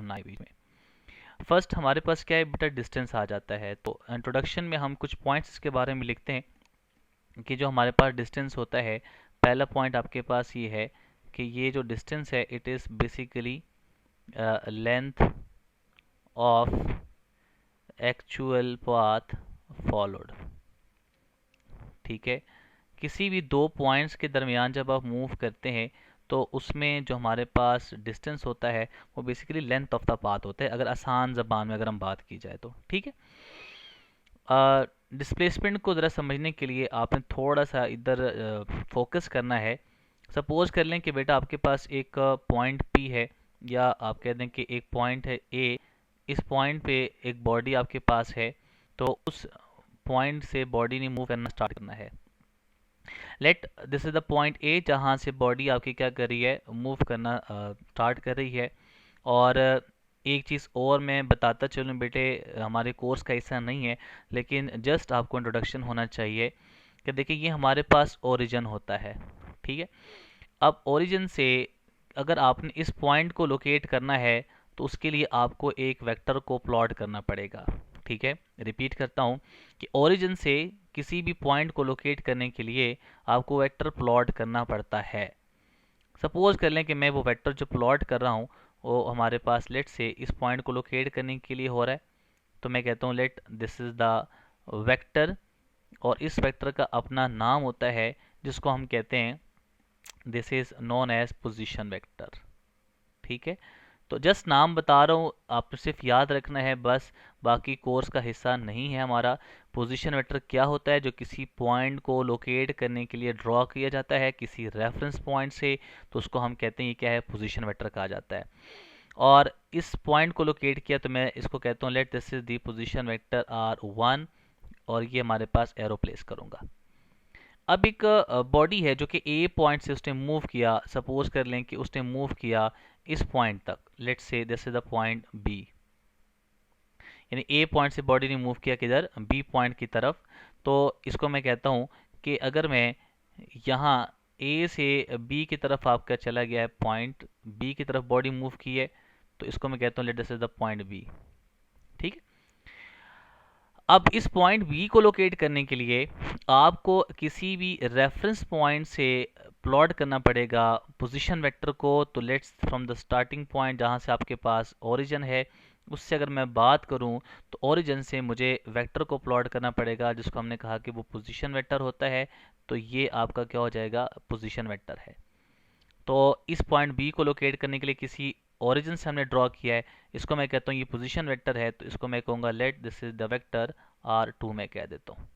ना बीच में। फर्स्ट हमारे पास क्या है बेटा, डिस्टेंस आ जाता है। तो इंट्रोडक्शन में हम कुछ पॉइंट्स के बारे में लिखते हैं कि जो हमारे पास डिस्टेंस होता है, पहला पॉइंट आपके पास ये है कि ये जो डिस्टेंस है it is basically length of actual path followed. ठीक है, किसी भी दो पॉइंट्स के दरमियान जब आप मूव करते हैं तो उसमें जो हमारे पास डिस्टेंस होता है वो basically length of the path होता है, अगर आसान ज़बान में अगर हम बात की जाए तो। ठीक है, डिस्प्लेसमेंट को ज़रा समझने के लिए आपने थोड़ा सा इधर फोकस करना है। सपोज कर लें कि बेटा आपके पास एक पॉइंट P है, या आप कह दें कि एक पॉइंट है A। इस पॉइंट पे एक बॉडी आपके पास है, तो उस पॉइंट से बॉडी ने मूव करना स्टार्ट करना है। Let this is the point ए जहाँ से बॉडी आपकी क्या कर रही है, मूव करना स्टार्ट कर रही है। और एक चीज़ और मैं बताता चलूँ बेटे, हमारे कोर्स का हिस्सा नहीं है लेकिन जस्ट आपको इंट्रोडक्शन होना चाहिए कि देखिए ये हमारे पास ओरिजिन होता है। ठीक है, अब ओरिजिन से अगर आपने इस पॉइंट को लोकेट करना है तो उसके लिए आपको एक वेक्टर को प्लॉट करना पड़ेगा। ठीक है, रिपीट करता हूँ कि ओरिजिन से किसी भी पॉइंट को लोकेट करने के लिए आपको वेक्टर प्लॉट करना पड़ता है। सपोज कर लें कि मैं वो वेक्टर जो प्लॉट कर रहा हूँ वो हमारे पास लेट से इस पॉइंट को लोकेट करने के लिए हो रहा है, तो मैं कहता हूँ let this is the vector, और इस वेक्टर का अपना नाम होता है जिसको हम कहते हैं this is known as position vector. ठीक है, तो जस्ट नाम बता रहा हूँ, आपको सिर्फ याद रखना है बस, बाकी कोर्स का हिस्सा नहीं है हमारा। पोजीशन वेक्टर क्या होता है, जो किसी पॉइंट को लोकेट करने के लिए ड्रॉ किया जाता है किसी रेफरेंस पॉइंट से, तो उसको हम कहते हैं ये क्या है, पोजीशन वेक्टर कहा जाता है। और इस पॉइंट को लोकेट किया तो मैं इसको कहता हूँ let this is the position vector R1, और ये हमारे पास एरो प्लेस करूँगा। अब एक बॉडी है जो कि ए पॉइंट से उसने मूव किया, सपोज कर लें कि उसने मूव किया इस पॉइंट तक, let's say this is the point B, यानी ए पॉइंट से बॉडी ने मूव किया किधर, बी पॉइंट की तरफ। तो इसको मैं कहता हूँ कि अगर मैं यहाँ ए से बी की तरफ आपका चला गया है, पॉइंट बी की तरफ बॉडी मूव की है, तो इसको मैं कहता हूँ let this is the point B. ठीक है, अब इस पॉइंट बी को लोकेट करने के लिए आपको किसी भी रेफरेंस पॉइंट से प्लॉट करना पड़ेगा पोजीशन वेक्टर को। तो let's from the starting point जहाँ से आपके पास ओरिजिन है, उससे अगर मैं बात करूं तो ओरिजिन से मुझे वेक्टर को प्लॉट करना पड़ेगा जिसको हमने कहा कि वो पोजीशन वेक्टर होता है। तो ये आपका क्या हो जाएगा, पोजीशन वेक्टर है। तो इस पॉइंट बी को लोकेट करने के लिए किसी ओरिजिन से हमने ड्रॉ किया है, इसको मैं कहता हूँ ये पोजीशन वेक्टर है, तो इसको मैं कहूँगा late this is the vector R2 मैं कह देता हूँ।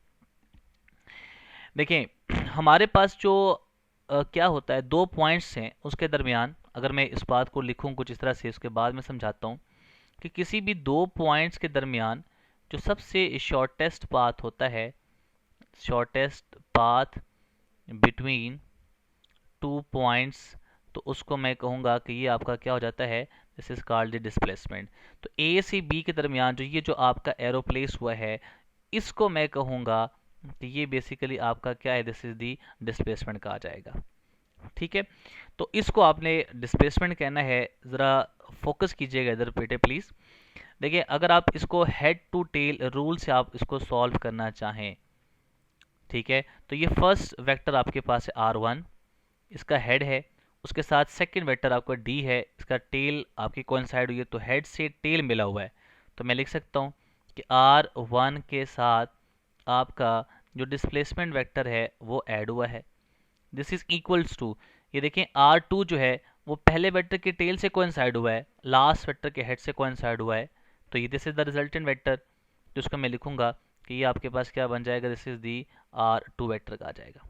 देखिए हमारे पास जो क्या होता है, दो पॉइंट्स हैं उसके दरमियान, अगर मैं इस बात को लिखूं कुछ इस तरह से, उसके बाद मैं समझाता हूँ कि किसी भी दो पॉइंट्स के दरमियान जो सबसे शॉर्टेस्ट पाथ होता है, shortest path between two points, तो उसको मैं कहूँगा कि ये आपका क्या हो जाता है, this is called the displacement. तो ए से बी के दरमियान जो ये जो आपका एरो प्लेस हुआ है, इसको मैं कहूँगा कि ये बेसिकली आपका क्या है, दिस इज दी डिस्प्लेसमेंट कहा जाएगा। ठीक है, तो इसको आपने डिस्प्लेसमेंट कहना है। ज़रा फोकस कीजिएगा इधर बेटे प्लीज़। देखिए अगर आप इसको हेड टू टेल रूल से आप इसको सॉल्व करना चाहें, ठीक है, तो ये फर्स्ट वेक्टर आपके पास है R1, इसका हेड है, उसके साथ सेकंड वेक्टर आपका D है, इसका टेल आपकी कोइंसाइड हुई है, तो हेड से टेल मिला हुआ है। तो मैं लिख सकता हूँ कि R1 के साथ आपका जो डिस्प्लेसमेंट वेक्टर है वो ऐड हुआ है, दिस इज इक्वल्स टू, ये देखें R2 जो है वो पहले वेक्टर के टेल से कोइंसाइड हुआ है, लास्ट वेक्टर के हेड से कोइंसाइड हुआ है, तो ये this is the resultant vector, जिसको मैं लिखूंगा कि ये आपके पास क्या बन जाएगा, this is the R2 vector का आ जाएगा।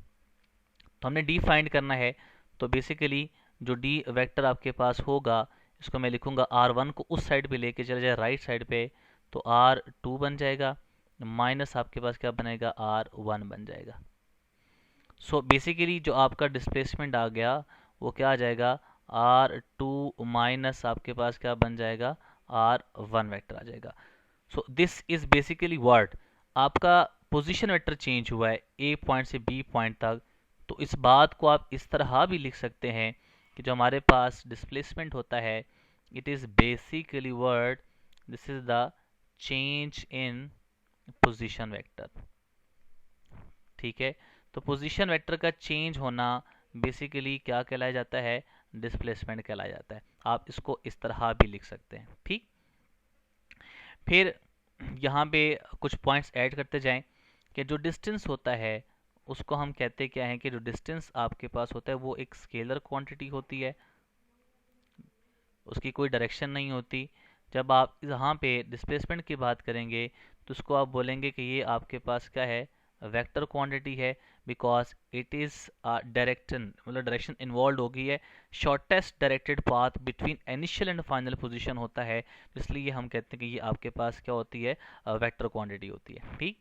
तो हमने डी फाइंड करना है, तो बेसिकली जो डी वेक्टर आपके पास होगा, इसको मैं लिखूंगा R1 को उस साइड पे लेके चले जाए राइट साइड पे, तो R2 बन जाएगा, माइनस आपके पास क्या बनेगा, R1 बन जाएगा। सो बेसिकली जो आपका डिस्प्लेसमेंट आ गया वो क्या आ जाएगा, R2 माइनस आपके पास क्या बन जाएगा, R1 वेक्टर आ जाएगा। सो दिस इज बेसिकली वर्ड आपका पोजीशन वेक्टर चेंज हुआ है ए पॉइंट से बी पॉइंट तक। तो इस बात को आप इस तरह भी लिख सकते हैं कि जो हमारे पास डिस्प्लेसमेंट होता है it is basically what, this is the change in position vector. ठीक है, तो पोजीशन वेक्टर का चेंज होना बेसिकली क्या कहलाया जाता है, डिस्प्लेसमेंट कहलाया जाता है। आप इसको इस तरह भी लिख सकते हैं। ठीक, फिर यहाँ पे कुछ पॉइंट्स ऐड करते जाएं कि जो डिस्टेंस होता है उसको हम कहते क्या हैं कि जो डिस्टेंस आपके पास होता है वो एक स्केलर क्वांटिटी होती है, उसकी कोई डायरेक्शन नहीं होती। जब आप यहाँ पे डिस्प्लेसमेंट की बात करेंगे तो उसको आप बोलेंगे कि ये आपके पास क्या है, वेक्टर क्वांटिटी है, बिकॉज इट इज़ डायरेक्शन, मतलब डायरेक्शन इन्वॉल्व होगी है, shortest directed path between initial and final position होता है, इसलिए हम कहते हैं कि ये आपके पास क्या होती है, वेक्टर क्वांटिटी होती है। ठीक,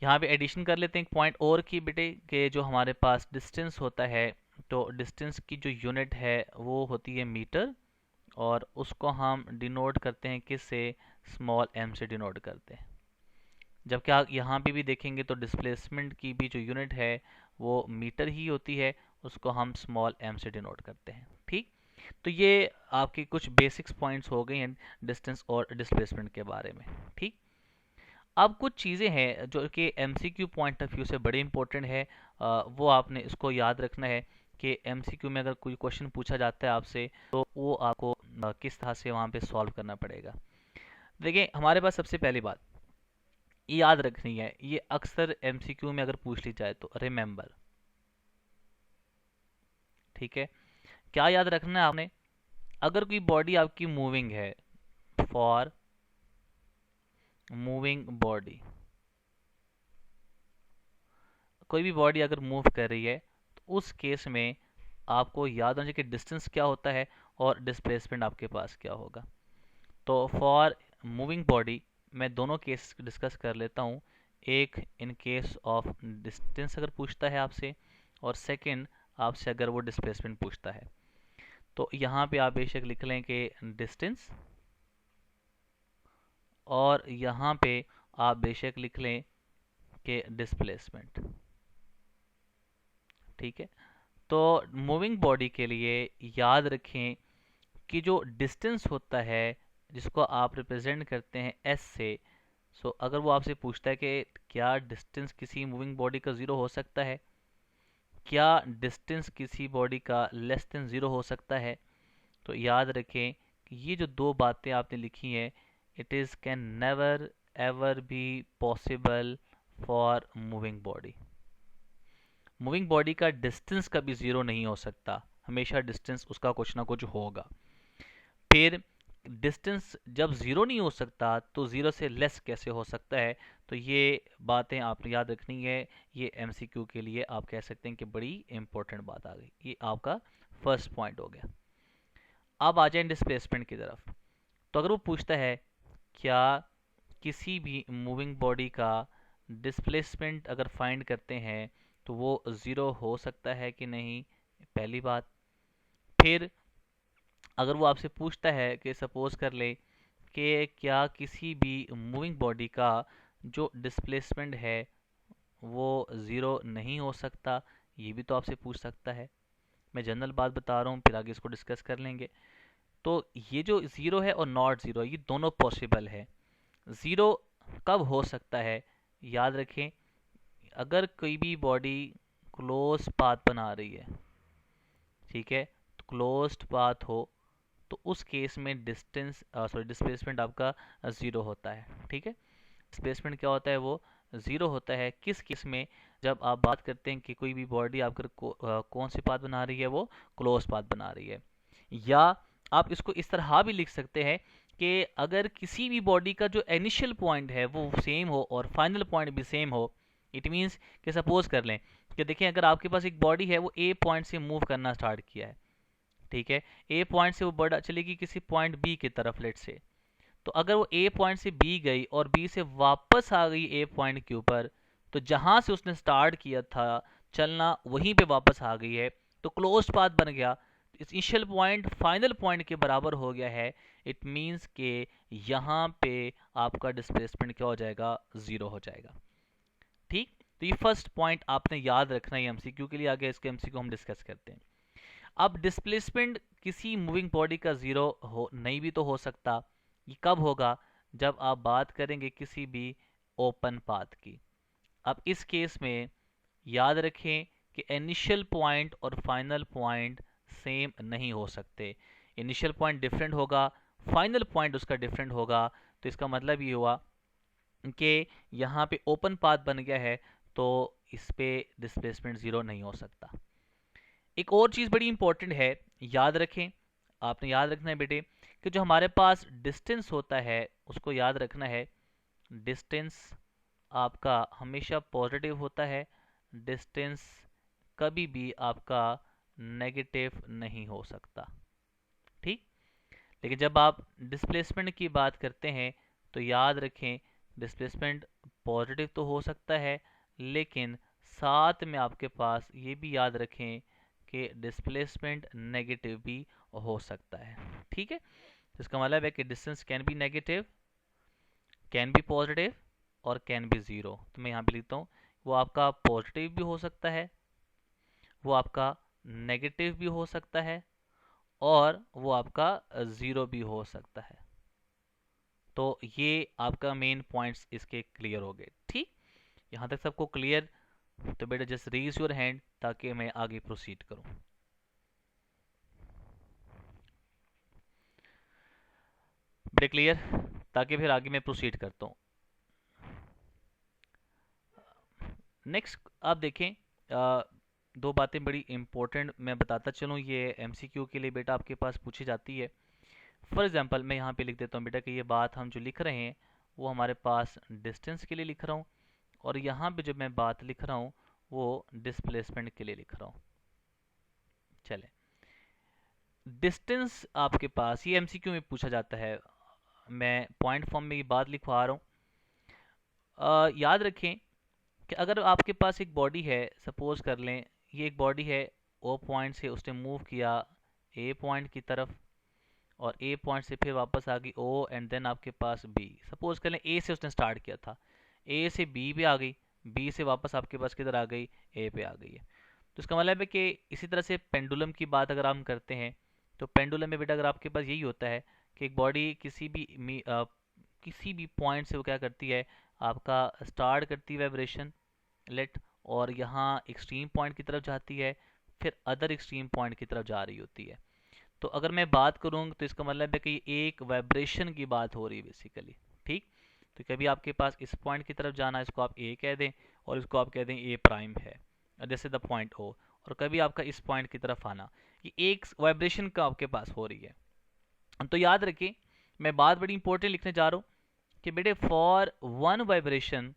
यहाँ पे एडिशन कर लेते हैं एक पॉइंट और की बेटे, कि जो हमारे पास डिस्टेंस होता है तो डिस्टेंस की जो यूनिट है वो होती है मीटर, और उसको हम डिनोट करते हैं किससे, स्मॉल m से डिनोट करते हैं। जबकि आप यहाँ पे भी देखेंगे तो डिस्प्लेसमेंट की भी जो यूनिट है वो मीटर ही होती है, उसको हम स्मॉल m से डिनोट करते हैं। ठीक, तो ये आपके कुछ बेसिक्स पॉइंट्स हो गए हैं डिस्टेंस और डिस्प्लेसमेंट के बारे में। ठीक, अब कुछ चीज़ें हैं जो कि एमसीक्यू पॉइंट ऑफ व्यू से बड़ी इंपॉर्टेंट है, वो आपने इसको याद रखना है कि एमसीक्यू में अगर कोई क्वेश्चन पूछा जाता है आपसे तो वो आपको किस तरह से वहाँ पे सॉल्व करना पड़ेगा। देखिए, हमारे पास सबसे पहली बात ये याद रखनी है, ये अक्सर एमसीक्यू में अगर पूछ ली जाए तो रिमेंबर। ठीक है, क्या याद रखना है आपने, अगर कोई बॉडी आपकी मूविंग है, फॉर मूविंग बॉडी, कोई भी बॉडी अगर मूव कर रही है तो उस केस में आपको याद होना चाहिए कि डिस्टेंस क्या होता है और डिस्प्लेसमेंट आपके पास क्या होगा। तो फॉर मूविंग बॉडी मैं दोनों केस डिस्कस कर लेता हूँ, एक इन केस ऑफ डिस्टेंस अगर पूछता है आपसे, और सेकंड आपसे अगर वो डिस्प्लेसमेंट पूछता है। तो यहाँ पे आप बेशक लिख लें कि डिस्टेंस, और यहाँ पे आप बेशक लिख लें कि डिस्प्लेसमेंट। ठीक है, तो मूविंग बॉडी के लिए याद रखें कि जो डिस्टेंस होता है जिसको आप रिप्रेजेंट करते हैं एस से, सो अगर वो आपसे पूछता है कि क्या डिस्टेंस किसी मूविंग बॉडी का ज़ीरो हो सकता है, क्या डिस्टेंस किसी बॉडी का लेस देन ज़ीरो हो सकता है, तो याद रखें कि ये जो दो बातें आपने लिखी हैं, it is can never ever be possible for moving body. Moving body का डिस्टेंस कभी ज़ीरो नहीं हो सकता, हमेशा डिस्टेंस उसका कुछ ना कुछ होगा। फिर डिस्टेंस जब ज़ीरो नहीं हो सकता तो ज़ीरो से लेस कैसे हो सकता है, तो ये बातें आपने याद रखनी है। ये एमसीक्यू के लिए आप कह सकते हैं कि बड़ी इंपॉर्टेंट बात आ गई। ये आपका फर्स्ट पॉइंट हो गया। अब आ जाए डिस्प्लेसमेंट की तरफ। तो अगर वो पूछता है क्या किसी भी मूविंग बॉडी का डिस्प्लेसमेंट अगर फाइंड करते हैं तो वो ज़ीरो हो सकता है कि नहीं, पहली बात। फिर अगर वो आपसे पूछता है कि सपोज कर ले कि क्या किसी भी मूविंग बॉडी का जो डिस्प्लेसमेंट है वो ज़ीरो नहीं हो सकता, ये भी तो आपसे पूछ सकता है। मैं जनरल बात बता रहा हूँ, फिर आगे इसको डिस्कस कर लेंगे। तो ये जो ज़ीरो है और नॉट ज़ीरो, ये दोनों पॉसिबल है। ज़ीरो कब हो सकता है, याद रखें, अगर कोई भी बॉडी क्लोज पाथ बना रही है, ठीक है, तो क्लोज्ड पाथ हो तो उस केस में डिस्प्लेसमेंट आपका ज़ीरो होता है। ठीक है, डिस्प्लेसमेंट क्या होता है, वो ज़ीरो होता है किस केस में, जब आप बात करते हैं कि कोई भी बॉडी आपकर कौन सी पाथ बना रही है, वो क्लोज पाथ बना रही है। या आप इसको इस तरह भी लिख सकते हैं कि अगर किसी भी बॉडी का जो इनिशियल पॉइंट है वो सेम हो और फाइनल पॉइंट भी सेम हो। इट मीन्स कि सपोज कर लें कि देखें, अगर आपके पास एक बॉडी है, वो ए पॉइंट से मूव करना स्टार्ट किया है, ठीक है, ए पॉइंट से वो बढ़ चलेगी किसी पॉइंट बी की तरफ, लेट से। तो अगर वो ए पॉइंट से बी गई और बी से वापस आ गई ए पॉइंट के ऊपर, तो जहां से उसने स्टार्ट किया था चलना वहीं पे वापस आ गई है, तो क्लोज पाथ बन गया। इनिशियल पॉइंट फाइनल पॉइंट के बराबर हो गया है। इट मीन्स के यहाँ पे आपका डिस्प्लेसमेंट क्या हो जाएगा, ज़ीरो हो जाएगा। ठीक, तो ये फर्स्ट पॉइंट आपने याद रखना है एमसीक्यू के लिए। आगे इसके एमसीक्यू हम डिस्कस करते हैं। अब डिस्प्लेसमेंट किसी मूविंग बॉडी का ज़ीरो हो नहीं भी तो हो सकता। ये कब होगा? जब आप बात करेंगे किसी भी ओपन पाथ की। अब इस केस में याद रखें कि इनिशियल पॉइंट और फाइनल पॉइंट सेम नहीं हो सकते। इनिशियल पॉइंट डिफरेंट होगा, फाइनल पॉइंट उसका डिफरेंट होगा। तो इसका मतलब ये हुआ कि यहाँ पे ओपन पाथ बन गया है, तो इस पे डिस्प्लेसमेंट ज़ीरो नहीं हो सकता। एक और चीज़ बड़ी इंपॉर्टेंट है, याद रखें, आपने याद रखना है बेटे, कि जो हमारे पास डिस्टेंस होता है उसको याद रखना है। डिस्टेंस आपका हमेशा पॉजिटिव होता है, डिस्टेंस कभी भी आपका नेगेटिव नहीं हो सकता। ठीक। लेकिन जब आप डिस्प्लेसमेंट की बात करते हैं तो याद रखें, डिस्प्लेसमेंट पॉजिटिव तो हो सकता है, लेकिन साथ में आपके पास ये भी याद रखें कि डिस्प्लेसमेंट नेगेटिव भी हो सकता है। ठीक है, तो इसका मतलब है कि distance can be negative, can be positive और कैन बी ज़ीरो। तो मैं यहाँ पे लिखता हूँ, वो आपका पॉजिटिव भी हो सकता है, वो आपका नेगेटिव भी हो सकता है, और वो आपका ज़ीरो भी हो सकता है। तो ये आपका मेन पॉइंट्स इसके क्लियर हो गए। ठीक, यहाँ तक सबको क्लियर? तो बेटा जस्ट रेज योर हैंड ताकि मैं आगे प्रोसीड करूँ। बेटा क्लियर? ताकि फिर आगे मैं प्रोसीड करता हूँ। नेक्स्ट आप देखें, दो बातें बड़ी इंपॉर्टेंट मैं बताता चलूँ, ये एमसीक्यू के लिए बेटा आपके पास पूछी जाती है। फॉर एग्जांपल मैं यहाँ पे लिख देता हूँ बेटा कि ये बात हम जो लिख रहे हैं वो हमारे पास डिस्टेंस के लिए लिख रहा हूँ, और यहाँ पे जब मैं बात लिख रहा हूँ वो डिस्प्लेसमेंट के लिए लिख रहा हूँ। चले, डिस्टेंस आपके पास ये एमसीक्यू में पूछा जाता है, मैं पॉइंट फॉर्म में ये बात लिखवा रहा हूँ। याद रखें कि अगर आपके पास एक बॉडी है, सपोज कर लें ये एक बॉडी है, ओ पॉइंट से उसने मूव किया ए पॉइंट की तरफ, और ए पॉइंट से फिर वापस आ गई ओ, एंड देन आपके पास बी। सपोज कर लें ए से उसने स्टार्ट किया था, ए से बी पे आ गई, बी से वापस आपके पास किधर आ गई, ए पे आ गई है। तो इसका मतलब है कि इसी तरह से पेंडुलम की बात अगर हम करते हैं तो पेंडुलम में बेटा अगर आपके पास यही होता है कि एक बॉडी किसी भी पॉइंट से वो क्या करती है, आपका स्टार्ट करती है वाइब्रेशन लेट, और यहाँ एक्सट्रीम पॉइंट की तरफ जाती है, फिर अदर एक्सट्रीम पॉइंट की तरफ जा रही होती है। तो अगर मैं बात करूँ तो इसका मतलब है कि एक वाइब्रेशन की बात हो रही है बेसिकली। ठीक, तो कभी आपके पास इस पॉइंट की तरफ जाना, इसको आप ए कह दें और इसको आप कह दें ए प्राइम है, जैसे द पॉइंट ओ, और कभी आपका इस पॉइंट की तरफ आना, ये एक वाइब्रेशन का आपके पास हो रही है। तो याद रखिए, मैं बात बड़ी इंपॉर्टेंट लिखने जा रहा हूँ कि बेटे फॉर वन वाइब्रेशन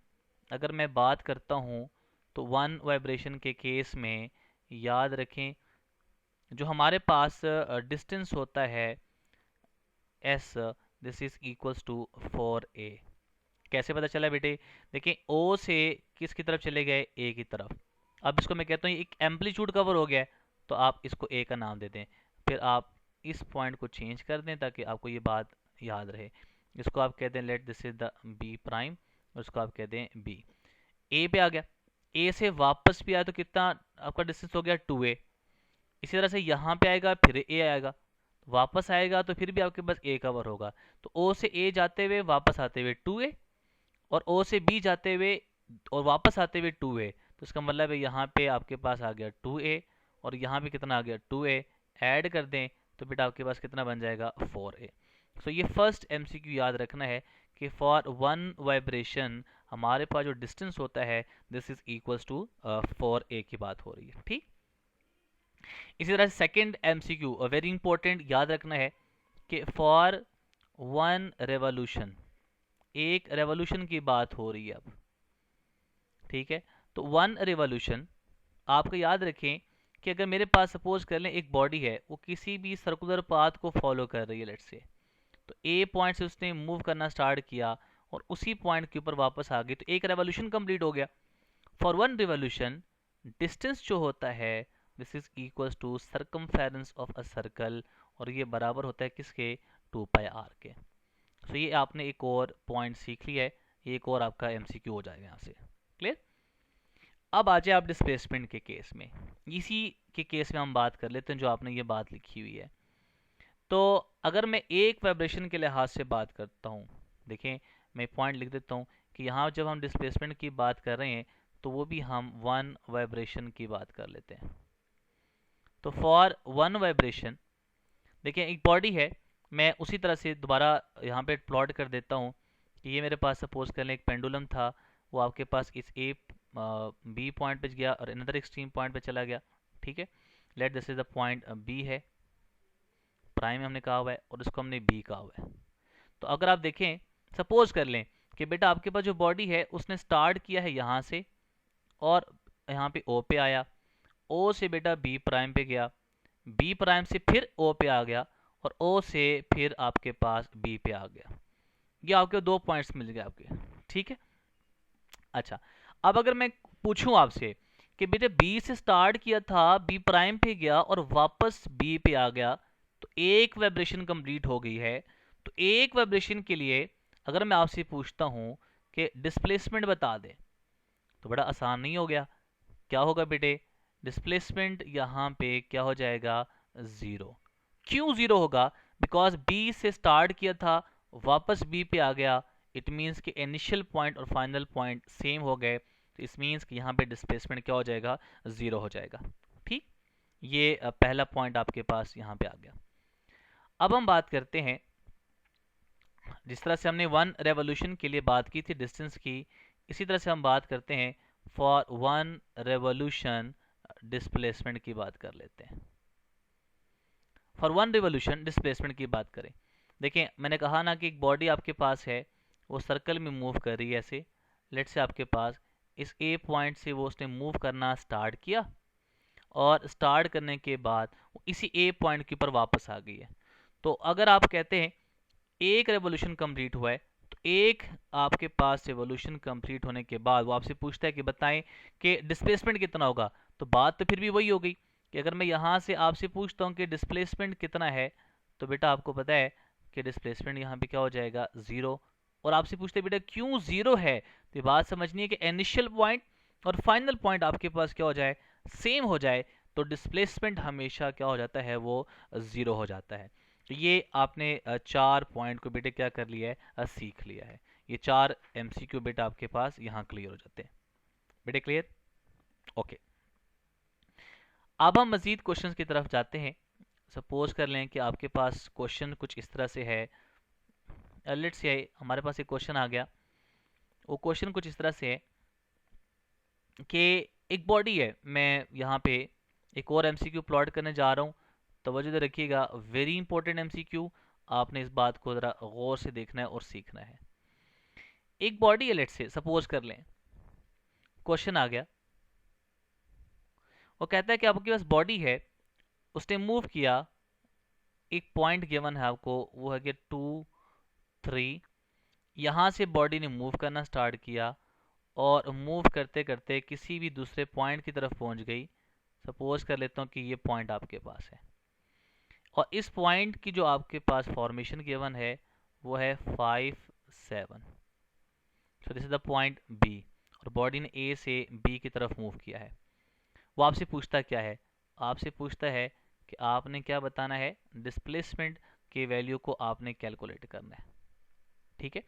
अगर मैं बात करता हूँ तो वन वाइब्रेशन के केस में याद रखें जो हमारे पास डिस्टेंस होता है S, this is equals to 4a। कैसे पता चला बेटे? देखिए ओ से किसकी तरफ चले गए, ए की तरफ। अब इसको मैं कहता हूँ एक एम्पलीट्यूड कवर हो गया है, तो आप इसको ए का नाम दे दें, फिर आप इस पॉइंट को चेंज कर दें ताकि आपको ये बात याद रहे। इसको आप कहते हैं let this is the B prime, और इसको आप कहते हैं बी। ए पे आ गया, ए से वापस भी आया तो कितना आपका डिस्टेंस हो गया 2a। इसी तरह से यहाँ पे आएगा, फिर ए आएगा, वापस आएगा तो फिर भी आपके पास ए कवर होगा। तो ओ से ए जाते हुए वापस आते हुए 2a, और ओ से बी जाते हुए और वापस आते हुए 2a। तो इसका मतलब है यहाँ पे आपके पास आ गया 2a, और यहाँ पे कितना आ गया 2a, ऐड कर दें तो बेटा आपके पास कितना बन जाएगा 4a। सो ये फर्स्ट एमसीक्यू याद रखना है कि फॉर वन वाइब्रेशन हमारे पास जो डिस्टेंस होता है this is equals to 4a की बात हो रही है। ठीक, इसी तरह सेकंड एमसीक्यू वेरी इंपॉर्टेंट याद रखना है कि फॉर वन रेवोल्यूशन, एक रेवोल्यूशन की बात हो रही है अब। ठीक है, तो वन रेवोल्यूशन आपको याद रखें कि अगर मेरे पास सपोज कर लें एक बॉडी है, वो किसी भी सर्कुलर पाथ को फॉलो कर रही है लेट्स से, तो ए पॉइंट से उसने मूव करना स्टार्ट किया और उसी पॉइंट के ऊपर वापस आ गई, तो एक रेवोल्यूशन कंप्लीट हो गया। फॉर वन रिवोल्यूशन डिस्टेंस जो होता है this is equals to circumference of a circle, और ये बराबर होता है किसके, 2πr के। तो ये आपने एक और पॉइंट सीख लिया है, एक और आपका एमसीक्यू हो जाएगा यहाँ से। क्लियर? अब आ जाए आप डिस्प्लेसमेंट के केस में, इसी के केस में हम बात कर लेते हैं जो आपने ये बात लिखी हुई है। तो अगर मैं एक वाइब्रेशन के लिहाज से बात करता हूँ, देखें मैं पॉइंट लिख देता हूँ कि यहाँ जब हम डिस्प्लेसमेंट की बात कर रहे हैं तो वो भी हम वन वाइब्रेशन की बात कर लेते हैं। तो फॉर वन वाइब्रेशन देखिए एक बॉडी है, मैं उसी तरह से दोबारा यहाँ पे प्लॉट कर देता हूँ कि ये मेरे पास सपोज कर लें एक पेंडुलम था, वो आपके पास इस ए बी पॉइंट पे गया और अनदर एक्सट्रीम पॉइंट पे चला गया। ठीक है, let this is the point B है, प्राइम हमने कहा हुआ है और इसको हमने बी कहा हुआ है। तो अगर आप देखें, सपोज कर लें कि बेटा आपके पास जो बॉडी है उसने स्टार्ट किया है यहाँ से और यहाँ पे ओ पे आया, ओ से बेटा बी प्राइम पे गया, बी प्राइम से फिर ओ पे आ गया और ओ से फिर आपके पास बी पे आ गया। ये आपके दो पॉइंट्स मिल गए आपके। ठीक है, अच्छा अब अगर मैं पूछूं आपसे कि बेटे बी से स्टार्ट किया था, बी प्राइम पे गया और वापस बी पे आ गया, तो एक वाइब्रेशन कंप्लीट हो गई है। तो एक वाइब्रेशन के लिए अगर मैं आपसे पूछता हूं कि डिस्प्लेसमेंट बता दे, तो बड़ा आसान नहीं हो गया। क्या होगा बेटे, डिस्प्लेसमेंट यहाँ पे क्या हो जाएगा, ज़ीरो। क्यों ज़ीरो होगा, बिकॉज बी से स्टार्ट किया था वापस बी पे आ गया, इट मीन्स कि इनिशियल पॉइंट और फाइनल पॉइंट सेम हो गए, तो इस मीन्स कि यहाँ पे डिस्प्लेसमेंट क्या हो जाएगा, ज़ीरो हो जाएगा। ठीक, ये पहला पॉइंट आपके पास यहाँ पे आ गया। अब हम बात करते हैं, जिस तरह से हमने वन रेवोल्यूशन के लिए बात की थी डिस्टेंस की, इसी तरह से हम बात करते हैं फॉर वन रेवोल्यूशन डिस्प्लेसमेंट की बात कर लेते हैं। फॉर वन रिवोल्यूशन डिस्प्लेसमेंट की बात करें, देखें मैंने कहा ना कि एक बॉडी आपके पास है, वो सर्कल में मूव कर रही है ऐसे। लेट से आपके पास इस ए पॉइंट से वो उसने मूव करना स्टार्ट किया और स्टार्ट करने के बाद वो इसी ए पॉइंट के ऊपर वापस आ गई है। तो अगर आप कहते हैं एक रेवोल्यूशन कंप्लीट हुआ है, तो एक आपके पास रेवोल्यूशन कंप्लीट होने के बाद वो आपसे पूछता है कि बताएं कि डिस्प्लेसमेंट कितना होगा। तो बात तो फिर भी वही हो गई कि अगर मैं यहाँ से आपसे पूछता हूँ कि डिस्प्लेसमेंट कितना है, तो बेटा आपको पता है कि डिस्प्लेसमेंट यहाँ पे क्या हो जाएगा, ज़ीरो। और आपसे पूछते हैं बेटा क्यों ज़ीरो है, तो बात समझनी है कि इनिशियल पॉइंट और फाइनल पॉइंट आपके पास क्या हो जाए, सेम हो जाए, तो डिस्प्लेसमेंट हमेशा क्या हो जाता है, वो ज़ीरो हो जाता है। तो ये आपने चार पॉइंट को बेटे क्या कर लिया है, सीख लिया है। ये चार एमसीक्यू बेटा आपके पास यहाँ क्लियर हो जाते हैं। बेटे क्लियर, ओके। अब हम मजीद क्वेश्चंस की तरफ जाते हैं। सपोज कर लें कि आपके पास क्वेश्चन कुछ इस तरह से है, लेट्स से हमारे पास एक क्वेश्चन आ गया। वो क्वेश्चन कुछ इस तरह से है कि एक बॉडी है, मैं यहाँ पे एक और एमसीक्यू प्लॉट करने जा रहा हूँ। तवज्जो रखिएगा, वेरी इंपॉर्टेंट एमसीक्यू, आपने इस बात को ज़रा गौर से देखना है और सीखना है। एक बॉडी है, लेट्स से सपोज कर लें, क्वेश्चन आ गया, वो कहता है कि आपके पास बॉडी है, उसने मूव किया, एक पॉइंट गिवन है आपको, वो है कि 2 3। यहाँ से बॉडी ने मूव करना स्टार्ट किया और मूव करते करते किसी भी दूसरे पॉइंट की तरफ पहुँच गई। सपोज कर लेता हूँ कि ये पॉइंट आपके पास है और इस पॉइंट की जो आपके पास फॉर्मेशन गिवन है वो है 5 7। So this is the point B और बॉडी ने ए से बी की तरफ मूव किया है। वो आपसे पूछता क्या है, आपसे पूछता है कि आपने क्या बताना है, डिस्प्लेसमेंट के वैल्यू को आपने कैलकुलेट करना है। ठीक है,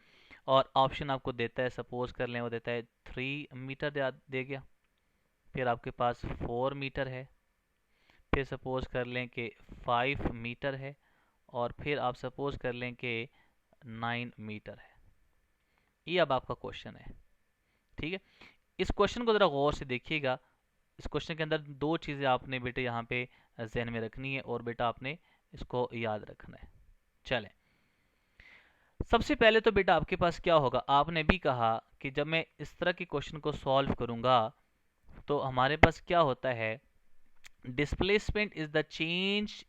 और ऑप्शन आपको देता है, सपोज कर लें वो देता है 3 मीटर दे गया, फिर आपके पास 4 मीटर है, फिर सपोज कर लें कि 5 मीटर है और फिर आप सपोज कर लें कि 9 मीटर है। ये अब आपका क्वेश्चन है। ठीक है, इस क्वेश्चन को ज़रा गौर से देखिएगा। इस क्वेश्चन के अंदर दो चीज़ें आपने बेटे यहाँ पे जहन में रखनी है और बेटा आपने इसको याद रखना है। चलें, सबसे पहले तो बेटा आपके पास क्या होगा, आपने भी कहा कि जब मैं इस तरह के क्वेश्चन को सॉल्व करूँगा तो हमारे पास क्या होता है, displacement is the change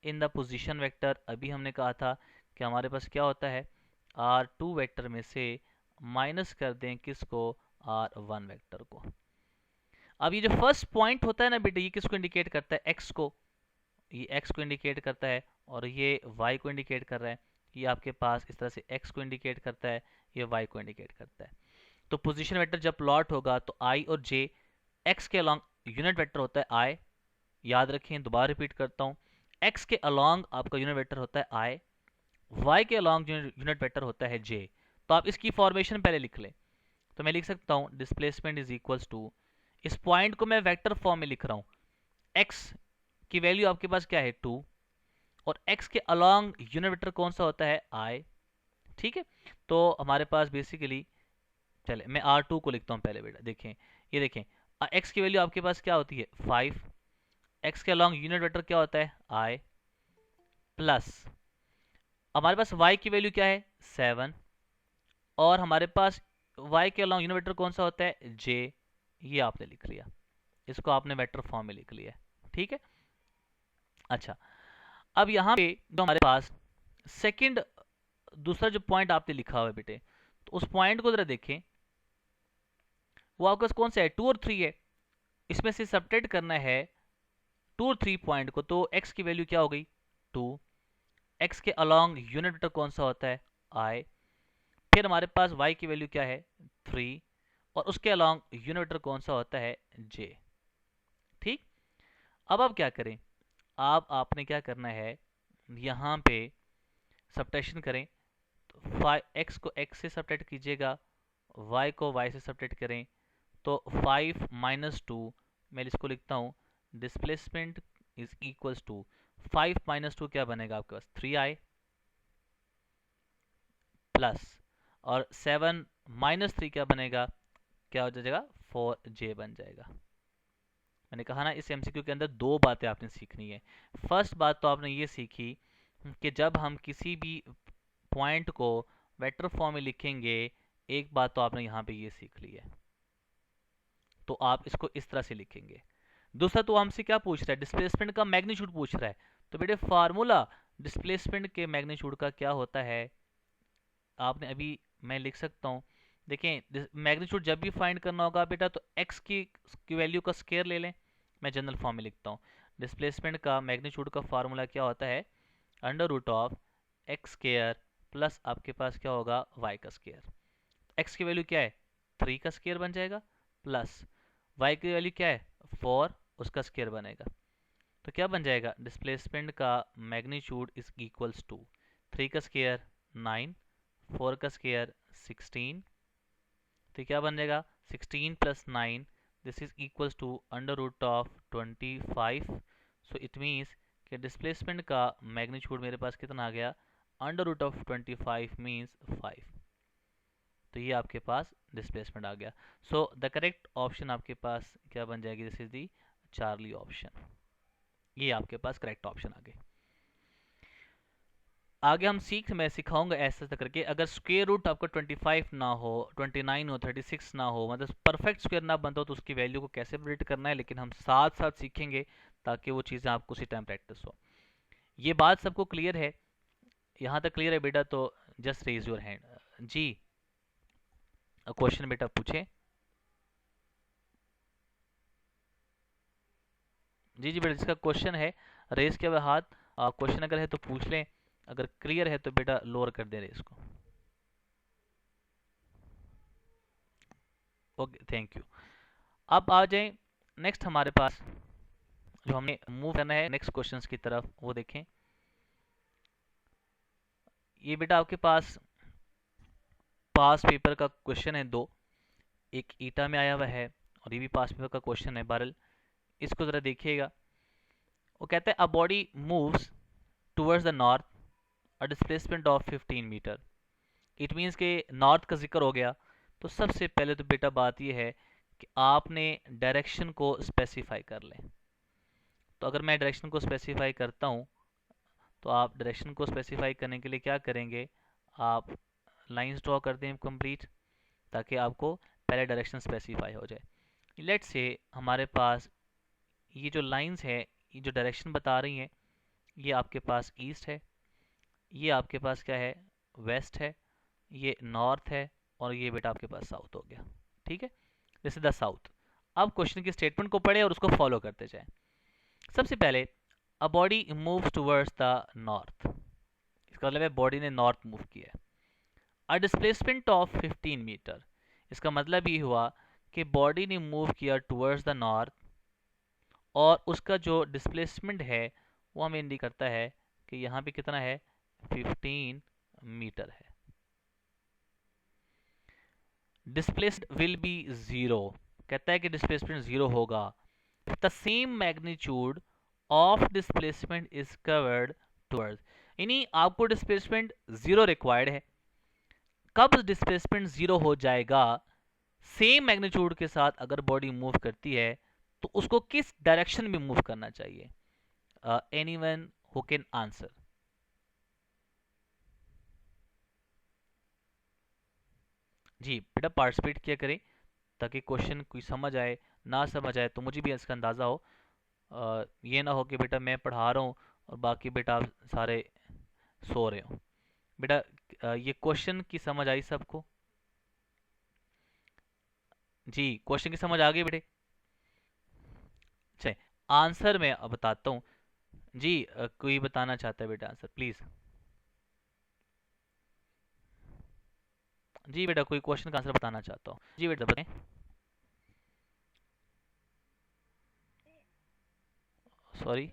in the position vector. अभी हमने कहा था कि हमारे पास क्या होता है, R2 वेक्टर में से माइनस कर दें किसको, R1 वेक्टर को। अब ये जो फर्स्ट पॉइंट होता है ना बेटा, ये किसको इंडिकेट करता है, x को, ये x को इंडिकेट करता है और ये y को इंडिकेट कर रहा है। ये आपके पास इस तरह से x को इंडिकेट करता है, ये y को इंडिकेट करता है। तो पोजीशन वेक्टर जब प्लॉट होगा तो i और j एक्स के अलॉन्ग यूनिट वेक्टर होता है आई, याद रखें, दोबारा रिपीट करता हूँ, एक्स के अलॉन्ग आपका यूनिट वेक्टर होता है आई, वाई के अलॉन्ग यूनिट वेक्टर होता है जे। तो आप इसकी फॉर्मेशन पहले लिख लें। तो मैं लिख सकता हूँ डिस्प्लेसमेंट इज इक्वल्स टू, इस पॉइंट को मैं वेक्टर फॉर्म में लिख रहा हूँ, एक्स की वैल्यू आपके पास क्या है 2, और एक्स के अलॉन्ग यूनिट वेक्टर कौन सा होता है आई। ठीक है, तो हमारे पास बेसिकली, चले मैं R2 को लिखता हूँ पहले बेटा, देखें ये देखें, एक्स की वैल्यू आपके पास क्या होती है 5, एक्स के अलॉन्ग यूनिट वेक्टर क्या होता है आई, प्लस हमारे पास y की वैल्यू क्या है 7, और हमारे पास y के अलॉन्ग यूनिट वेक्टर कौन सा होता है j। ये आपने लिख लिया, इसको आपने वेक्टर फॉर्म में लिख लिया। ठीक है, अच्छा अब यहाँ पे जो हमारे पास सेकंड दूसरा जो पॉइंट आपने लिखा हुआ है बेटे, तो उस पॉइंट को जरा देखें, वो आपके पास कौन सा है 2 और 3 है, इसमें से सबट्रैक्ट करना है 2 और 3 पॉइंट को, तो x की वैल्यू क्या हो गई 2, x के अलॉन्ग यूनिट वेक्टर कौन सा होता है i, फिर हमारे पास y की वैल्यू क्या है 3, और उसके अलॉन्ग यूनिट वेक्टर कौन सा होता है j। ठीक, अब आप क्या करें, आपने क्या करना है, यहाँ पे सब्ट्रैक्शन करें, तो x को x से सब्ट्रैक्ट कीजिएगा, y को y से सब्ट्रैक्ट करें, तो 5 माइनस 2, मैं इसको लिखता हूँ displacement is equals to 5 minus 2 क्या बनेगा आपके पास 3i, प्लस और 7 माइनस 3 क्या बनेगा, क्या हो जाएगा 4j बन जाएगा। मैंने कहा ना इस एमसीक्यू के अंदर दो बातें आपने सीखनी है। फर्स्ट बात तो आपने ये सीखी कि जब हम किसी भी पॉइंट को वेक्टर फॉर्म में लिखेंगे, एक बात तो आपने यहाँ पे ये सीख ली है, तो आप इसको इस तरह से लिखेंगे। दूसरा तो हमसे क्या पूछ रहा है, डिस्प्लेसमेंट का मैग्नीट्यूड पूछ रहा है, तो बेटे फार्मूला डिस्प्लेसमेंट के मैग्नीट्यूड का क्या होता है, आपने अभी, मैं लिख सकता हूँ, देखें मैग्नीट्यूड जब भी फाइंड करना होगा बेटा, तो x की वैल्यू का स्केयर ले लें। मैं जनरल फॉर्म में लिखता हूँ, डिस्प्लेसमेंट का मैग्नीट्यूड का फार्मूला क्या होता है under root of X square plus आपके पास क्या होगा y का स्केयर। x की वैल्यू क्या है 3 का स्केयर बन जाएगा, प्लस y की वैल्यू क्या है 4, उसका स्केयर बनेगा, तो क्या बन जाएगा डिस्प्लेसमेंट का मैग्नीट्यूड इज इक्वल्स टू 3 का स्केयर 9, 4 का स्केयर 16, तो क्या बन जाएगा 16 plus 9, this is equals to under root of 25। So it means कि डिस्प्लेसमेंट का मैग्नीट्यूड मेरे पास कितना आ गया अंडर रूट ऑफ 25 मीन्स 5। तो ये आपके पास डिस्प्लेसमेंट आ गया। सो द करेक्ट ऑप्शन आपके पास क्या बन जाएगी, this is the Charlie option. ये आपके पास करेक्ट ऑप्शन आ गए। आगे हम मैं सिखाऊंगा ऐसा करके, अगर स्क्वायर रूट आपका 25 ना हो, 29 हो, 36 ना हो, मतलब परफेक्ट स्क्वायर ना बनता हो, तो उसकी वैल्यू को कैसे प्रिडिक्ट करना है, लेकिन हम साथ साथ सीखेंगे ताकि वो चीज़ें आपको उसी टाइम प्रैक्टिस हो। ये बात सबको क्लियर है, यहाँ तक क्लियर है बेटा, तो जस्ट रेज योर हैंड जी। क्वेश्चन बेटा पूछे जी। जी बेटा, जिसका क्वेश्चन है रेस के हाथ, क्वेश्चन अगर है तो पूछ लें, अगर क्लियर है तो बेटा लोअर कर दे रेस को। Okay thank you. अब आ जाएं नेक्स्ट हमारे पास, जो हमें मूव करना है नेक्स्ट क्वेश्चंस की तरफ, वो देखें। ये बेटा आपके पास पास पेपर का क्वेश्चन है दो, एक ईटा में आया हुआ है और ये भी पास पेपर का क्वेश्चन है बहरल, इसको ज़रा देखिएगा। वो कहता है a body moves towards the north a displacement of 15 metre. It means के नॉर्थ का जिक्र हो गया, तो सबसे पहले तो बेटा बात यह है कि आपने डायरेक्शन को स्पेसिफाई कर लें। तो अगर मैं डायरेक्शन को स्पेसिफाई करता हूँ, तो आप डायरेक्शन को स्पेसिफाई करने के लिए क्या करेंगे, आप लाइंस ड्रॉ कर दें कंप्लीट, ताकि आपको पहले डायरेक्शन स्पेसिफाई हो जाए। लेट्स से हमारे पास ये जो लाइंस है, ये जो डायरेक्शन बता रही हैं, ये आपके पास ईस्ट है, ये आपके पास क्या है वेस्ट है, ये नॉर्थ है, और ये बेटा आपके पास साउथ हो गया। ठीक है, दिस इज द साउथ। अब क्वेश्चन की स्टेटमेंट को पढ़े और उसको फॉलो करते जाएं। सबसे पहले अ body moves towards the north, इसका मतलब है बॉडी ने नॉर्थ मूव किया है। अ डिस्प्लेसमेंट ऑफ 15 मीटर, इसका मतलब ये हुआ कि बॉडी ने मूव किया टुवर्ड्स द नॉर्थ और उसका जो डिस्प्लेसमेंट है वो हमें इंडिकेट करता है कि यहाँ पे कितना है, 15 मीटर है। डिस्प्लेस्ड विल बी जीरो, कहता है कि डिस्प्लेसमेंट जीरो होगा। The same magnitude of displacement is covered towards, यानी आपको डिस्प्लेसमेंट जीरो रिक्वायर्ड है। कब डिस्प्लेसमेंट जीरो हो जाएगा? सेम मैग्नीट्यूड के साथ अगर बॉडी मूव करती है तो उसको किस डायरेक्शन में मूव करना चाहिए? Anyone who can answer? जी बेटा पार्टिसिपेट किया करें ताकि क्वेश्चन कोई समझ आए, ना समझ आए तो मुझे भी इसका अंदाज़ा हो। ये ना हो कि बेटा मैं पढ़ा रहा हूँ और बाकी बेटा आप सारे सो रहे हो। बेटा ये क्वेश्चन की समझ आई सबको? जी क्वेश्चन की समझ आ गई बेटे? चलिए आंसर मैं अब बताता हूँ। जी कोई बताना चाहता है बेटा आंसर प्लीज़? जी बेटा कोई क्वेश्चन का आंसर बताना चाहता हूँ? जी बेटा बताएं। सॉरी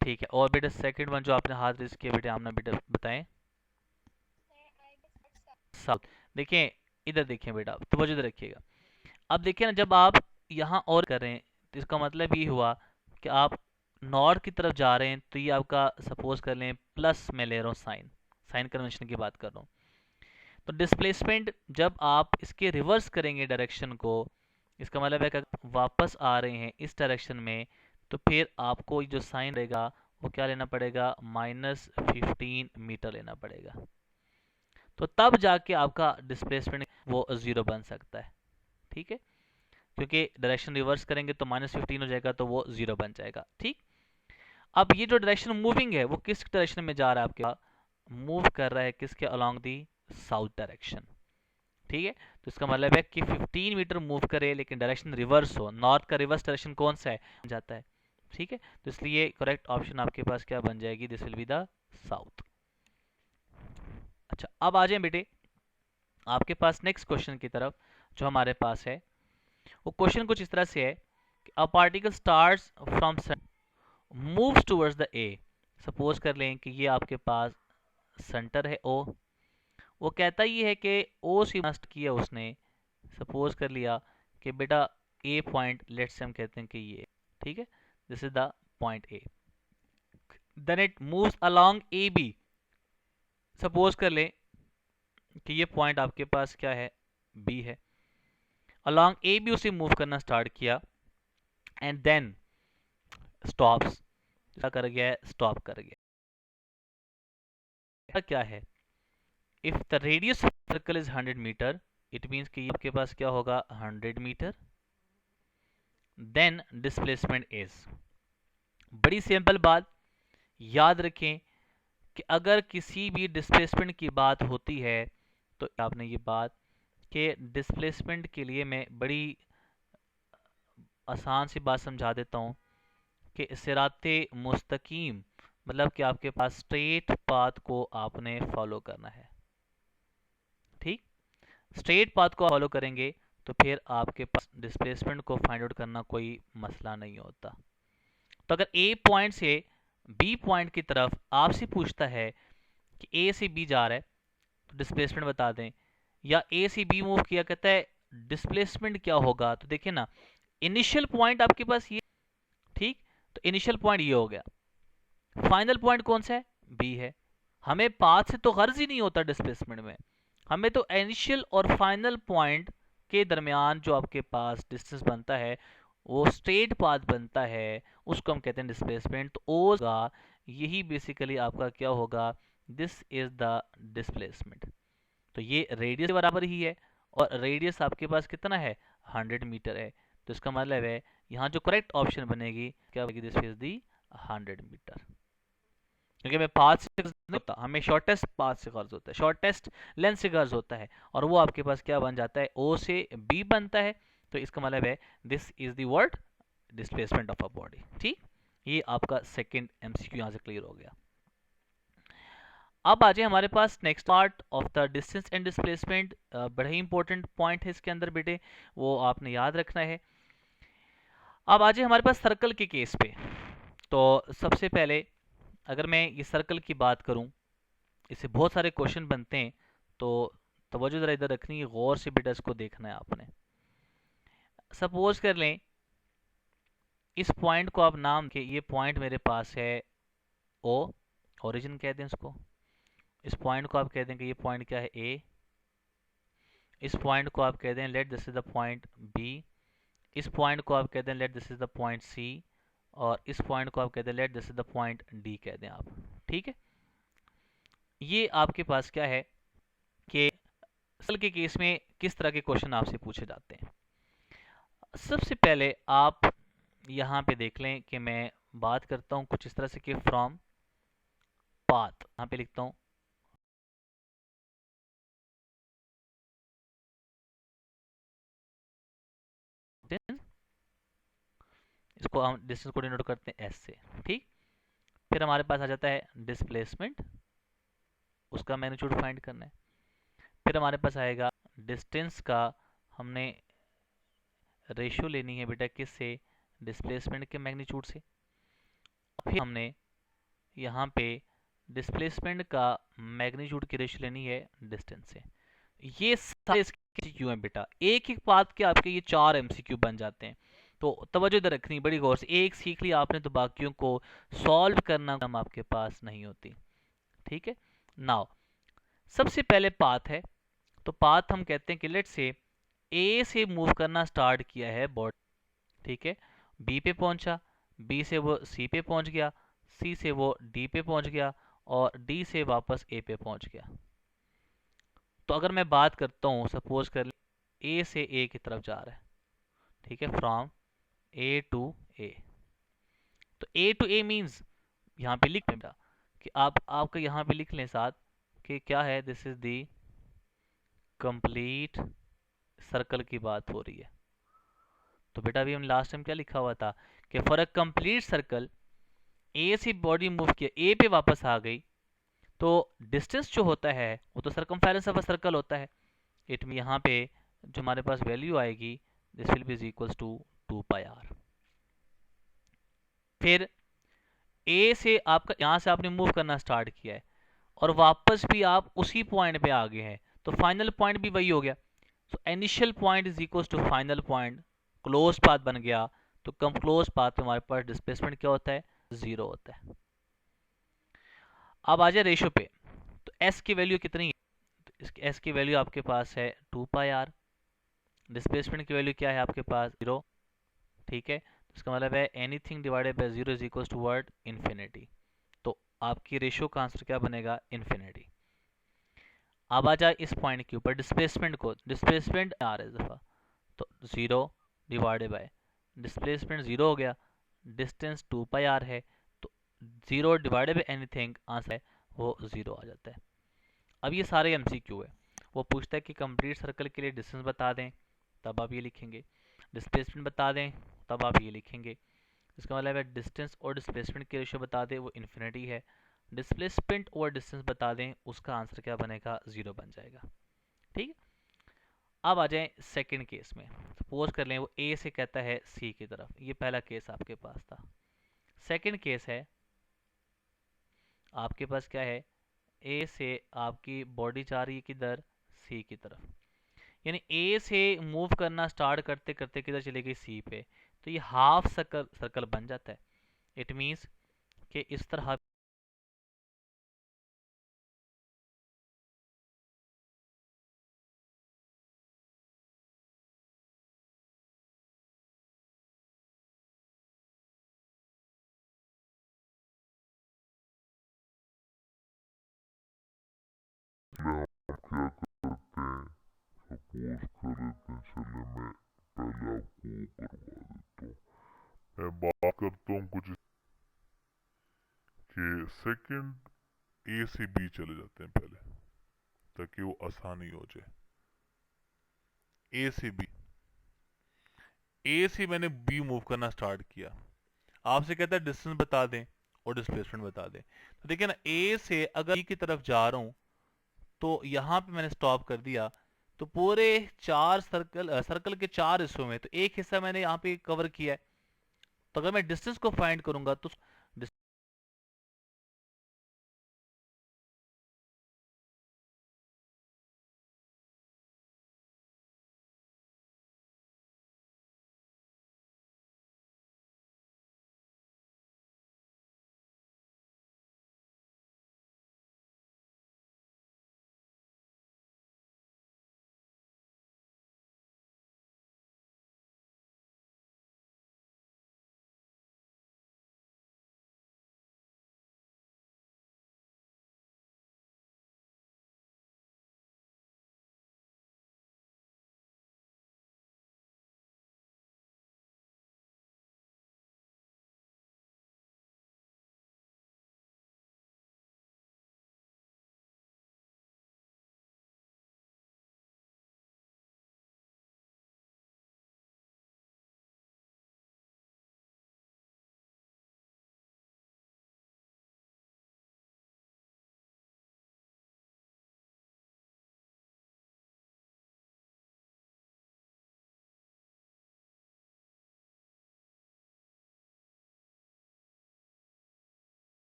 ठीक है, और बेटा सेकंड वन जो आपने हाथ रेस किया बेटा आमना बेटा बताएं। साउथ। देखिए इधर देखिए बेटा, तवज्जो इधर रखिएगा। अब देखिए ना, जब आप यहाँ और कर रहे हैं तो इसका मतलब ये हुआ कि आप नॉर्थ की तरफ जा रहे हैं, तो ये आपका सपोज कर लें प्लस, मैं ले रहा हूँ साइन, साइन कन्वेंशन की बात कर रहा हूँ। तो डिस्प्लेसमेंट जब आप इसके रिवर्स करेंगे डायरेक्शन को, इसका मतलब है कि वापस आ रहे हैं इस डायरेक्शन में, तो फिर आपको जो साइन रहेगा वो क्या लेना पड़ेगा, -15 मीटर लेना पड़ेगा। तो तब जाके आपका डिस्प्लेसमेंट वो जीरो बन सकता है। ठीक है, क्योंकि डायरेक्शन रिवर्स करेंगे तो -15 हो जाएगा, तो वो जीरो बन जाएगा। ठीक, अब ये जो डायरेक्शन मूविंग है वो किस डायरेक्शन में जा रहा है आपके पास, मूव कर रहा है किसके, अलोंग दी साउथ डायरेक्शन। ठीक है, तो इसका मतलब है कि 15 मीटर मूव करे लेकिन डायरेक्शन रिवर्स हो, नॉर्थ का रिवर्स डायरेक्शन कौन सा है, जाता है। ठीक है, तो इसलिए करेक्ट ऑप्शन आपके पास क्या बन जाएगी, this will be the south. अच्छा अब आ जाए बेटे आपके पास नेक्स्ट क्वेश्चन की तरफ जो हमारे पास है। वो क्वेश्चन कुछ इस तरह से है कि a particle starts from moves towards the A. Suppose कर लें कि ये आपके पास सेंटर है ओ, वो कहता ये है कि ओ से नष्ट किया उसने, सपोज कर लिया कि बेटा ए पॉइंट, लेट्स से हम कहते हैं कि ये, ठीक है, this is the point A, then it moves along A B. Suppose कर लें कि ये पॉइंट आपके पास क्या है, बी है, अलोंग ए बी उसे मूव करना स्टार्ट किया एंड देन स्टॉप्स, क्या कर गया है, स्टॉप कर गया। क्या है, if the radius of circle is 100 metre, it means कि आपके पास क्या होगा, 100 मीटर, देन डिस्प्लेसमेंट इज, बड़ी सिंपल बात याद रखें कि अगर किसी भी डिस्प्लेसमेंट की बात होती है तो आपने ये बात कि डिस्प्लेसमेंट के लिए मैं बड़ी आसान सी बात समझा देता हूँ कि सिराते मुस्तकीम मतलब कि आपके पास स्ट्रेट पाथ को आपने फॉलो करना है। ठीक, स्ट्रेट पाथ को फॉलो करेंगे तो फिर आपके पास डिस्प्लेसमेंट को फाइंड आउट करना कोई मसला नहीं होता। तो अगर ए पॉइंट से बी पॉइंट की तरफ आपसे पूछता है कि ए से बी जा रहा है तो डिस्प्लेसमेंट बता दें, या ए से बी मूव किया, कहता है डिस्प्लेसमेंट क्या होगा, तो देखिए ना इनिशियल पॉइंट आपके पास ये, ठीक, तो इनिशियल पॉइंट ये हो गया, फाइनल पॉइंट कौन सा है, बी है। हमें पाथ से तो गर्ज ही नहीं होता डिस्प्लेसमेंट में, हमें तो इनिशियल और फाइनल पॉइंट के दरमियान जो आपके पास डिस्टेंस बनता है वो स्ट्रेट पाथ बनता है, उसको हम कहते हैं डिस्प्लेसमेंट। तो ओ का यही बेसिकली आपका क्या होगा, दिस इज द डिस्प्लेसमेंट। तो ये रेडियस के बराबर ही है और रेडियस आपके पास कितना है, 100 मीटर है। तो इसका मतलब है यहाँ जो करेक्ट ऑप्शन बनेगी क्या बनेगी, दिस इज दी 100 मीटर। क्योंकि हमें पाथ से नहीं होता, हमें शॉर्टेस्ट पाथ से गर्ज होता है, शॉर्टेस्ट लेंथ से गर्ज होता है, और वो आपके पास क्या बन जाता है, ओ से बी बनता है। तो इसका मतलब है this is the word displacement of a body. ठीक, ये आपका सेकंड एमसीक्यू यहाँ से क्लियर हो गया। अब आ जाए हमारे पास next part of the distance and displacement. बड़ा ही इंपॉर्टेंट पॉइंट है इसके अंदर बेटे, वो आपने याद रखना है। अब आ जाए हमारे पास सर्कल के केस पे। तो सबसे पहले अगर मैं ये सर्कल की बात करूं, इससे बहुत सारे क्वेश्चन बनते हैं, तो तवज्जो ज़रा इधर रखनी है, गौर से बेटा इसको देखना है आपने। सपोज कर लें इस पॉइंट को आप नाम के, ये पॉइंट मेरे पास है ओ, ओरिजिन कह दें इसको। इस पॉइंट को आप कह दें कि ये पॉइंट क्या है ए। इस पॉइंट को आप कह दें let this is the point B. इस पॉइंट को आप कह दें let this is the point C. और इस पॉइंट को आप कह दें let this is the point D कह दें आप। ठीक है, ये आपके पास क्या है कि असल के केस में किस तरह के क्वेश्चन आपसे पूछे जाते हैं। सबसे पहले आप यहाँ पे देख लें कि मैं बात करता हूँ कुछ इस तरह से कि फ्रॉम पाथ, यहाँ पे लिखता हूँ इसको हम डिस्टेंस को डिनोट करते हैं एस से। ठीक, फिर हमारे पास आ जाता है डिस्प्लेसमेंट, उसका मैग्नीट्यूड फाइंड करना है। फिर हमारे पास आएगा डिस्टेंस का, हमने रेशियो लेनी है बेटा किससे, डिस्प्लेसमेंट के मैग्नीट्यूड से। फिर हमने यहाँ पे डिस्प्लेसमेंट का मैग्नीट्यूड की रेशियो लेनी है डिस्टेंस से। ये सारे एमसीक्यू हैं बेटा, एक एक बात के आपके ये 4 एमसीक्यू बन जाते हैं। तो तवज्जो इधर रखनी बड़ी गौर से, एक सीख लिया आपने तो बाकियों को सॉल्व करना हम आपके पास नहीं होती। ठीक है, नाउ सबसे पहले पाथ है। तो पाथ हम कहते हैं कि लेट से ए से मूव करना स्टार्ट किया है बॉडी, ठीक है, बी पे पहुंचा, बी से वो सी पे पहुंच गया, सी से वो डी पे पहुंच गया, और डी से वापस ए पे पहुंच गया। तो अगर मैं बात करता हूँ सपोज कर ए से ए की तरफ जा रहा है, ठीक है, फ्रॉम ए टू ए। तो ए टू ए मीन्स यहाँ पे लिख बेटा कि आपका यहाँ पे लिख लें साथ कि क्या है, this is the complete circle की बात हो रही है। तो बेटा अभी हम लास्ट टाइम क्या लिखा हुआ था कि for a complete circle A से बॉडी मूव किया, ए पे वापस आ गई, तो डिस्टेंस जो होता है वो तो सरकमफेरेंस ऑफ अ सर्कल होता है। इट में यहाँ पे जो हमारे पास वैल्यू आएगी, this will be equals to 2πr। फिर ए से आपका यहाँ से आपने मूव करना स्टार्ट किया है और वापस भी आप उसी पॉइंट पे आ गए हैं, तो फाइनल पॉइंट भी वही हो गया। So initial point is equals to final point, close path बन गया। तो कम क्लोज पाथ में हमारे पास डिस्प्लेसमेंट क्या होता है, 0 होता है। अब आ जाए रेशो पे, तो एस की वैल्यू कितनी है, तो इस एस की वैल्यू आपके पास है 2πr। डिस्प्लेसमेंट की वैल्यू क्या है आपके पास, 0। ठीक है, तो इसका मतलब है anything divided by 0 is equals to word infinity. तो आपकी रेशियो का आंसर क्या बनेगा, इन्फिनिटी। अब आ जाए इस पॉइंट के ऊपर डिस्प्लेसमेंट को, डिस्प्लेसमेंट आ रहा है इस दफ़ा, तो 0 डिवाइडेड बाय डिस्प्लेसमेंट 0 हो गया, डिस्टेंस 2πr है, तो 0 डिवाइडेड बाय एनीथिंग आंसर है वो 0 आ जाता है। अब ये सारे एमसीक्यू है, वो पूछता है कि कंप्लीट सर्कल के लिए डिस्टेंस बता दें, तब आप ये लिखेंगे। डिस्प्लेसमेंट बता दें, तब आप ये लिखेंगे। इसका मतलब है डिस्टेंस और डिस्प्लेसमेंट की रेशियो बता दें, वो इन्फिनिटी है। डिस्प्लेसमेंट और डिस्टेंस बता दें, उसका आंसर क्या बनेगा, 0 बन जाएगा। ठीक है, अब आ जाए सेकंड केस में। सपोज कर लें वो ए से कहता है सी की तरफ, ये पहला केस आपके पास था। सेकंड केस है आपके पास क्या है, ए से आपकी बॉडी जा रही है किधर, सी की तरफ। यानी ए से मूव करना स्टार्ट करते करते किधर चले गई, सी पे। तो ये हाफ सर्कल सर्कल बन जाता है। इट मीन्स कि इस तरह हम क्या करते हैं, सपोज कर लेते हैं, चले मैं पहले आपको वो करवा देता हूँ। मैं बात करता हूँ कुछ कि सेकंड ए से बी चले जाते हैं पहले, ताकि वो आसानी हो जाए। ए से बी, ए से मैंने बी मूव करना स्टार्ट किया, आपसे कहता है डिस्टेंस बता दें, और डिस्प्लेसमेंट बता दें। तो देखिए ना, ए से अगर बी की तरफ जा रहा हूँ तो यहाँ पे मैंने स्टॉप कर दिया, तो पूरे चार सर्कल के चार हिस्सों में तो एक हिस्सा मैंने यहाँ पे कवर किया है। तो अगर मैं डिस्टेंस को फाइंड करूंगा तो